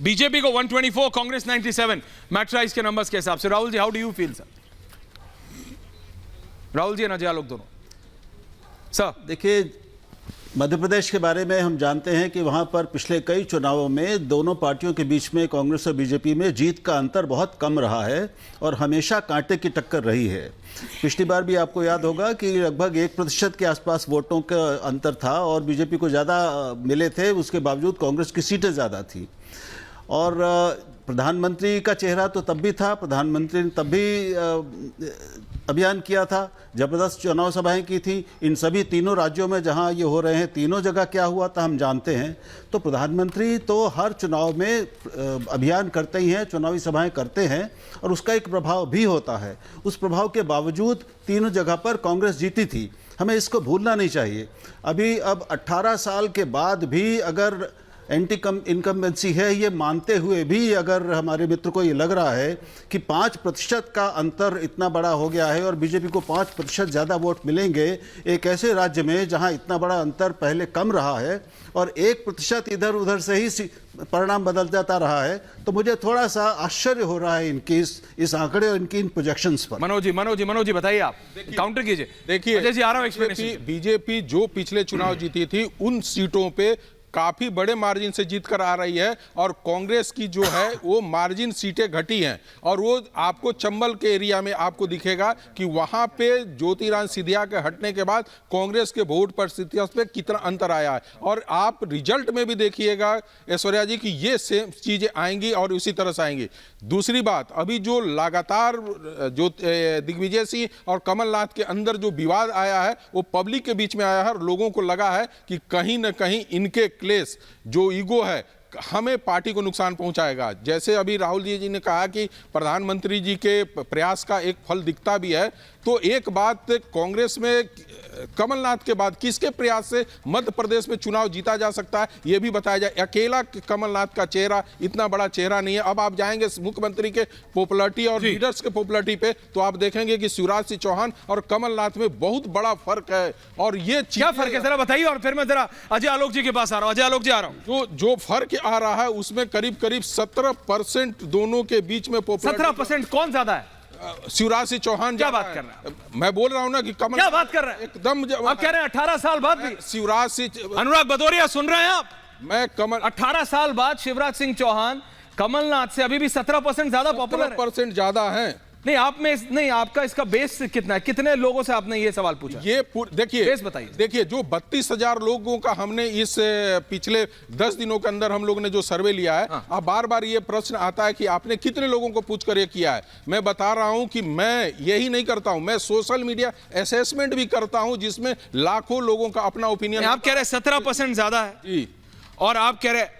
BJP को 124, कांग्रेस 97 मैट्राइज के numbers के हिसाब से। Rahul ji, how do you feel sir? Rahul ji Ajay Alok दोनों सर। देखिए, मध्य प्रदेश के बारे में हम जानते हैं कि वहाँ पर पिछले कई चुनावों में दोनों पार्टियों के बीच में, कांग्रेस और बीजेपी में, जीत का अंतर बहुत कम रहा है और हमेशा कांटे की टक्कर रही है। पिछली बार भी आपको याद होगा कि लगभग 1% के आसपास वोटों का अंतर था और बीजेपी को ज़्यादा मिले थे, उसके बावजूद कांग्रेस की सीटें ज़्यादा थी। और प्रधानमंत्री का चेहरा तो तब भी था, प्रधानमंत्री ने तब भी अभियान किया था, ज़बरदस्त चुनाव सभाएं की थी। इन सभी तीनों राज्यों में जहां ये हो रहे हैं, तीनों जगह क्या हुआ था हम जानते हैं। तो प्रधानमंत्री तो हर चुनाव में अभियान करते ही हैं, चुनावी सभाएं करते हैं और उसका एक प्रभाव भी होता है। उस प्रभाव के बावजूद तीनों जगह पर कांग्रेस जीती थी, हमें इसको भूलना नहीं चाहिए। अब 18 साल के बाद भी अगर एंटी इनकम्बेंसी है, ये मानते हुए भी अगर हमारे मित्र को ये लग रहा है कि 5% का अंतर इतना बड़ा हो गया है और बीजेपी को 5% ज़्यादा वोट मिलेंगे एक ऐसे राज्य में जहां इतना बड़ा अंतर पहले कम रहा है और 1% इधर उधर से ही परिणाम बदल जाता रहा है, तो मुझे थोड़ा सा आश्चर्य हो रहा है इनकी इस आंकड़े और इनकी इन प्रोजेक्शंस पर। मनोज जी बताइए, आप काउंटर कीजिए। देखिए, अजय जी आ रहा हूं एक्सप्लेनेशन। बीजेपी जो पिछले चुनाव जीती थी उन सीटों पे काफी बड़े मार्जिन से जीत कर आ रही है और कांग्रेस की जो है वो मार्जिन सीटें घटी हैं। और वो आपको चंबल के एरिया में आपको दिखेगा कि वहां पे ज्योतिरादित्य सिंधिया के हटने के बाद कांग्रेस के वोट परसेंटेज पे कितना अंतर आया है। और आप रिजल्ट में भी देखिएगा ऐश्वर्या जी कि ये सेम चीजें आएंगी और उसी तरह से आएंगी। दूसरी बात, अभी जो लगातार जो दिग्विजय सिंह और कमलनाथ के अंदर जो विवाद आया है वो पब्लिक के बीच में आया है और लोगों को लगा है कि कहीं ना कहीं इनके क्लेश जो ईगो है हमें पार्टी को नुकसान पहुंचाएगा। जैसे अभी राहुल जी ने कहा कि प्रधानमंत्री जी के प्रयास का एक फल दिखता भी है, तो एक बात कांग्रेस में कमलनाथ के बाद किसके प्रयास से मध्य प्रदेश में चुनाव जीता जा सकता है यह भी बताया जाए। अकेला कमलनाथ का चेहरा इतना बड़ा चेहरा नहीं है। अब आप जाएंगे मुख्यमंत्री के पॉपुलैरिटी और लीडर्स के पॉपुलैरिटी पे तो आप देखेंगे कि शिवराज सिंह चौहान और कमलनाथ में बहुत बड़ा फर्क है। और ये क्या फर्क है जरा बताइए और फिर मैं जरा अजय आलोक जी के पास आ रहा हूं। अजय आलोक जी आ रहा हूं। जो फर्क आ रहा है उसमें करीब 17% दोनों के बीच में। 17% कौन ज्यादा है? शिवराज सिंह चौहान। क्या बात कर रहे हैं? मैं बोल रहा हूं ना कि कमल। क्या बात कर रहे हैं? एकदम आप कह रहे हैं 18 साल बाद भी शिवराज सिंह। अनुराग भदौरिया सुन रहे हैं आप? मैं कमल 18 साल बाद शिवराज सिंह चौहान कमलनाथ से अभी भी 17% ज्यादा पॉपुलर है। 17% ज्यादा है। नहीं आप में नहीं, आपका इसका बेस कितना है? कितने लोगों से आपने ये सवाल पूछा? ये देखिए बेस बताइए। देखिए, जो 32,000 लोगों का हमने इस पिछले 10 दिनों के अंदर हम लोग ने जो सर्वे लिया है। हाँ। अब बार बार ये प्रश्न आता है कि आपने कितने लोगों को पूछ कर ये किया है। मैं बता रहा हूं कि मैं यही नहीं करता हूं, मैं सोशल मीडिया असेसमेंट भी करता हूं जिसमें लाखों लोगों का अपना ओपिनियन। आप कह रहे हैं 17% ज्यादा है जी, और आप कह रहे हैं